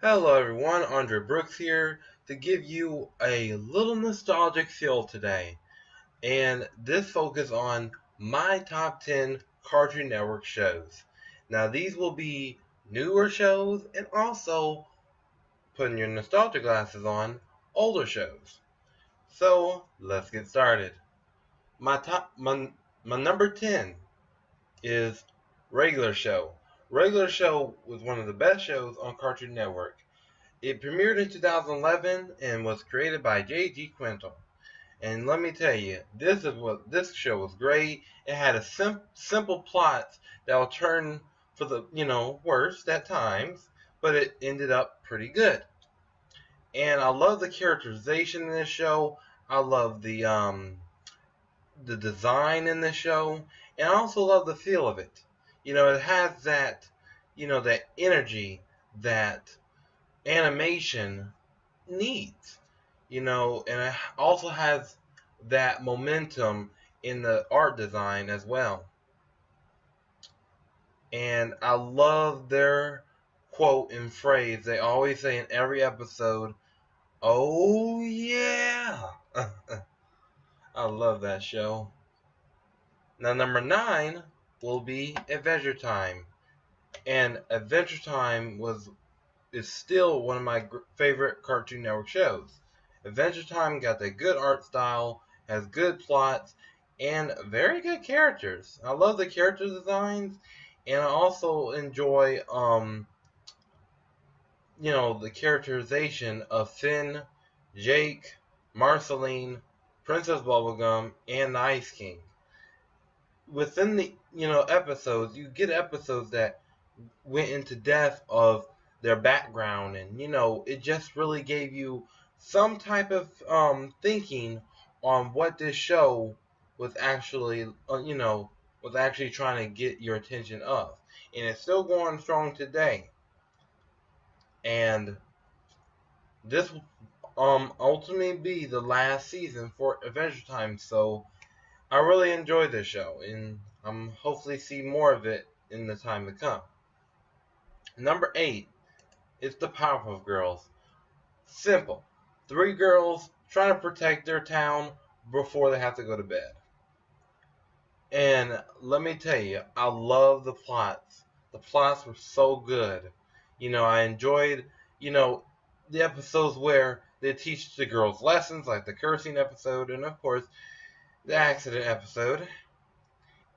Hello everyone, Andre Brooks here to give you a little nostalgic feel today. And this focus on my top 10 Cartoon Network shows. Now these will be newer shows and also, putting your nostalgia glasses on, older shows. So let's get started. My number 10 is Regular Show. Regular Show was one of the best shows on Cartoon Network. It premiered in 2011 and was created by J.G. Quintel. And let me tell you, this show was great. It had a simple plot that will turn for the worst at times, but it ended up pretty good. And I love the characterization in this show. I love the design in this show, and I also love the feel of it. It has that that energy that animation needs, and it also has that momentum in the art design as well. And I love their quote and phrase they always say in every episode, "Oh yeah." I love that show. Now number 9 will be Adventure Time. And Adventure Time is still one of my favorite Cartoon Network shows. Adventure Time got the good art style, has good plots, and very good characters. I love the character designs, and I also enjoy the characterization of Finn, Jake, Marceline, Princess Bubblegum, and the Ice King. Within the episodes, you get episodes that went into depth of their background, and it just really gave you some type of thinking on what this show was actually trying to get your attention of. And it's still going strong today. And this ultimately be the last season for Adventure Time, so I really enjoy this show, and I'm hopefully see more of it in the time to come. Number 8 is the Powerpuff Girls. Simple. 3 girls trying to protect their town before they have to go to bed. And let me tell you, I love the plots. The plots were so good. I enjoyed, the episodes where they teach the girls lessons, like the cursing episode, and of course, the accident episode.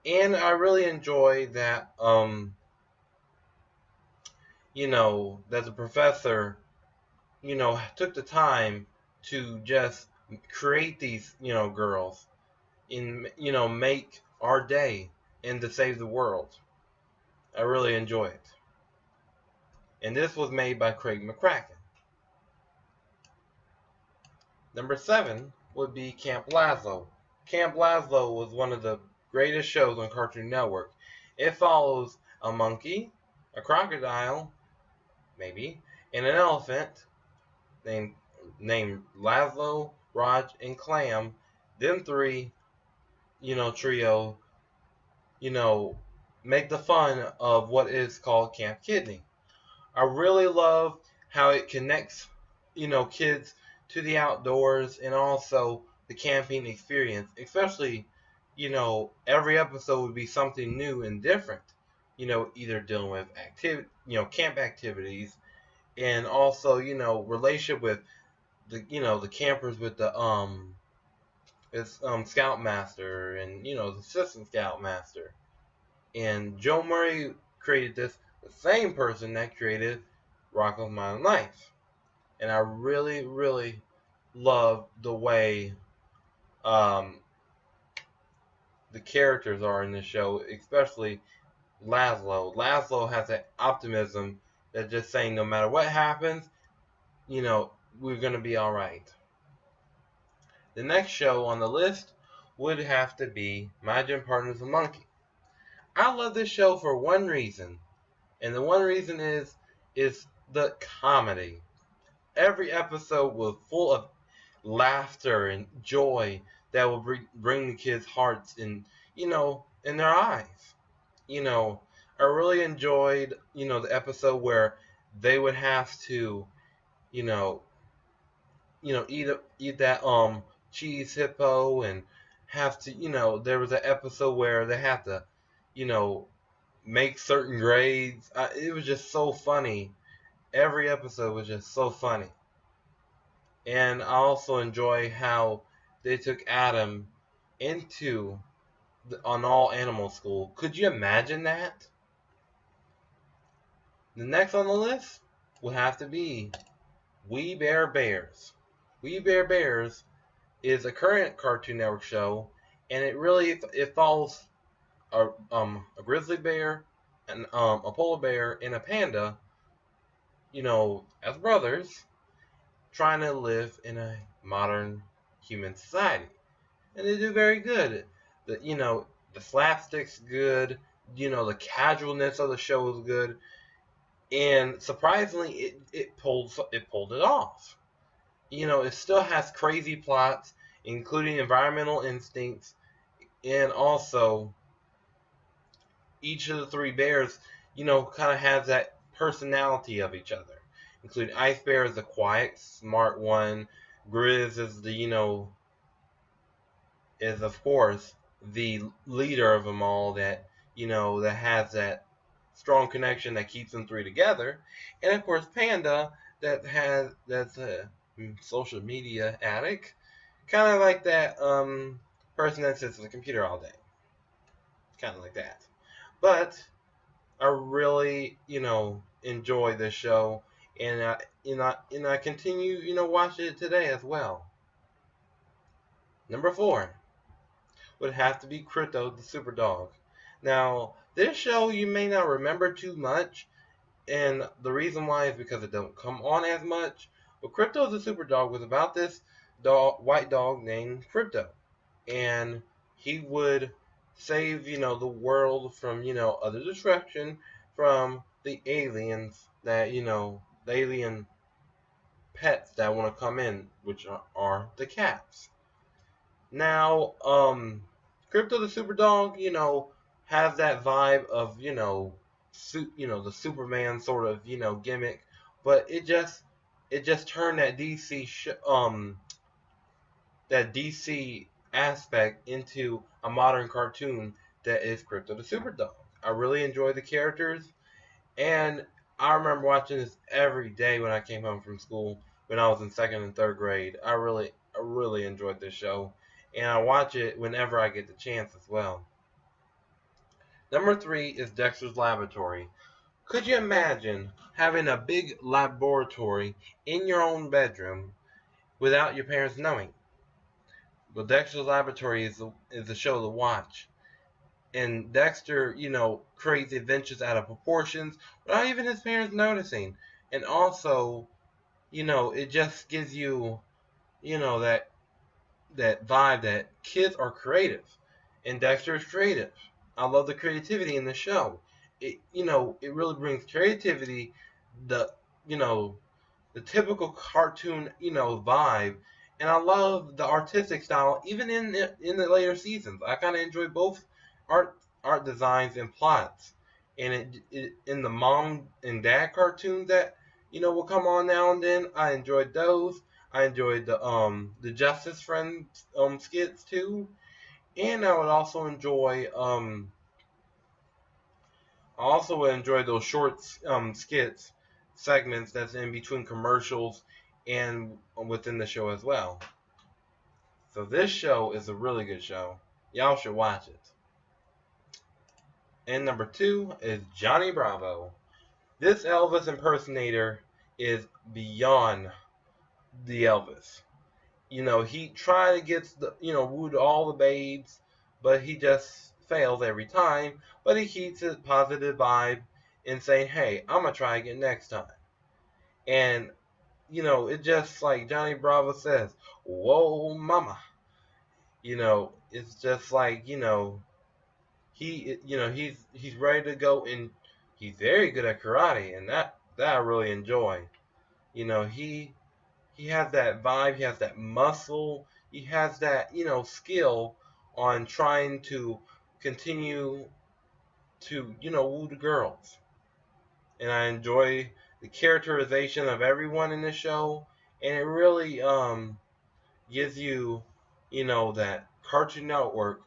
And I really enjoy that, that the professor, took the time to just create these, girls and, make our day and to save the world. I really enjoy it. And this was made by Craig McCracken. Number 7 would be Camp Lazlo. Camp Lazlo was one of the greatest shows on Cartoon Network. It follows a monkey, a crocodile, maybe, and an elephant named Lazlo, Raj, and Clam. Them 3, trio, make the fun of what is called Camp Kidney. I really love how it connects, kids to the outdoors and also the camping experience. Especially, every episode would be something new and different. Either dealing with camp activities, and also, relationship with the campers with the Scoutmaster and the assistant Scoutmaster. And Joe Murray created this, the same person that created Rocko's Modern Life. And I really, really love the way the characters are in this show, especially Lazlo. Lazlo has that optimism that just saying no matter what happens, we're going to be alright. The next show on the list would have to be My Gym Partner's a Monkey. I love this show for one reason, and the one reason is the comedy. Every episode was full of laughter and joy that will bring the kids' hearts in their eyes. I really enjoyed, the episode where they would have to, you know, eat that cheese hippo, and have to, there was an episode where they have to, you know, make certain grades. It was just so funny. Every episode was just so funny. And I also enjoy how they took Adam into an all animal school. Could you imagine that? The next on the list would have to be We Bare Bears. We Bare Bears is a current Cartoon Network show, and it follows a grizzly bear, and a polar bear, and a panda, as brothers, trying to live in a modern human society, and they do very good. The slapstick's good. The casualness of the show is good, and surprisingly, it pulled it off. It still has crazy plots, including environmental instincts, and also each of the three bears, kind of has that personality of each other. Including Ice Bear is the quiet, smart one. Grizz is is of course the leader of them all, that that has that strong connection that keeps them three together. And of course Panda, that's a social media addict, kind of like that person that sits at the computer all day, kind of like that. But I really enjoy this show, and I continue watching it today as well. Number 4 would have to be Krypto the Superdog. Now, this show you may not remember too much, and the reason why is because it don't come on as much. But Krypto the Superdog was about this white dog named Krypto, and he would save the world from other destruction from the aliens, that the alien pets that want to come in, which are the cats. Now, Krypto the Superdog, has that vibe of the Superman sort of gimmick, but it just turned that DC aspect into a modern cartoon that is Krypto the Superdog. I really enjoy the characters, and I remember watching this every day when I came home from school when I was in 2nd and 3rd grade. I really enjoyed this show, and I watch it whenever I get the chance as well. Number 3 is Dexters Laboratory. Could you imagine having a big laboratory in your own bedroom without your parents knowing? Well, Dexter's Laboratory is a show to watch. And Dexter, creates adventures out of proportions without even his parents noticing. And also, it just gives you, that vibe that kids are creative. And Dexter is creative. I love the creativity in the show. It really brings creativity, the typical cartoon vibe, and I love the artistic style even in the later seasons. I kind of enjoy both art designs and plots, and it in the mom and dad cartoons that will come on now and then. I enjoyed those. I enjoyed the Justice Friends skits too. And I would also enjoy those short skits segments that's in between commercials and within the show as well. So this show is a really good show. Y'all should watch it. And number 2 is Johnny Bravo. This Elvis impersonator is beyond the Elvis. He tried to get woo all the babes, but he just fails every time. But he keeps his positive vibe and saying, "Hey, I'm gonna try again next time." And it just like Johnny Bravo says, "Whoa, mama." It's just like he's ready to go, and he's very good at karate, and that I really enjoy. He has that vibe, he has that muscle, he has that, skill on trying to continue to, woo the girls. And I enjoy the characterization of everyone in the show, and it really gives you, that Cartoon Network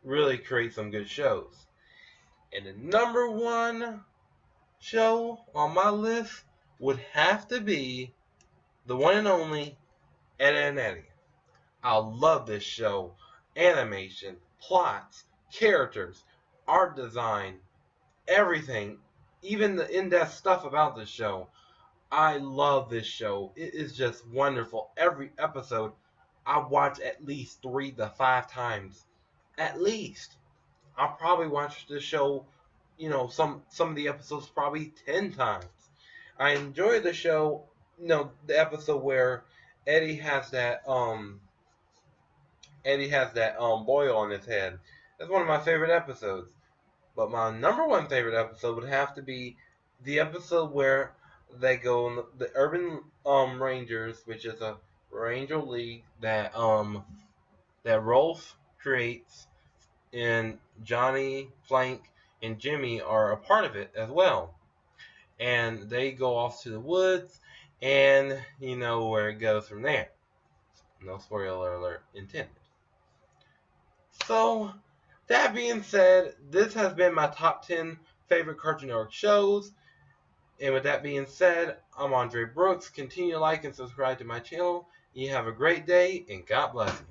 really creates some good shows. And the number one show on my list would have to be the one and only Ed, Edd n Eddy. I love this show. Animation, plots, characters, art design, everything, even the in-depth stuff about this show. I love this show. It is just wonderful. Every episode I watch at least 3 to 5 times. At least. I'll probably watch this show, some of the episodes probably 10 times. I enjoy the show, the episode where Eddie has that boil on his head. That's one of my favorite episodes. But my number one favorite episode would have to be the episode where they go in the Urban Rangers, which is a Ranger League that Rolf creates, and Johnny, Flank, and Jimmy are a part of it as well. And they go off to the woods, and you know where it goes from there. No spoiler alert intended. So, that being said, this has been my top 10 favorite Cartoon Network shows. And with that being said, I'm Andre Brooks. Continue to like and subscribe to my channel. You have a great day, and God bless you.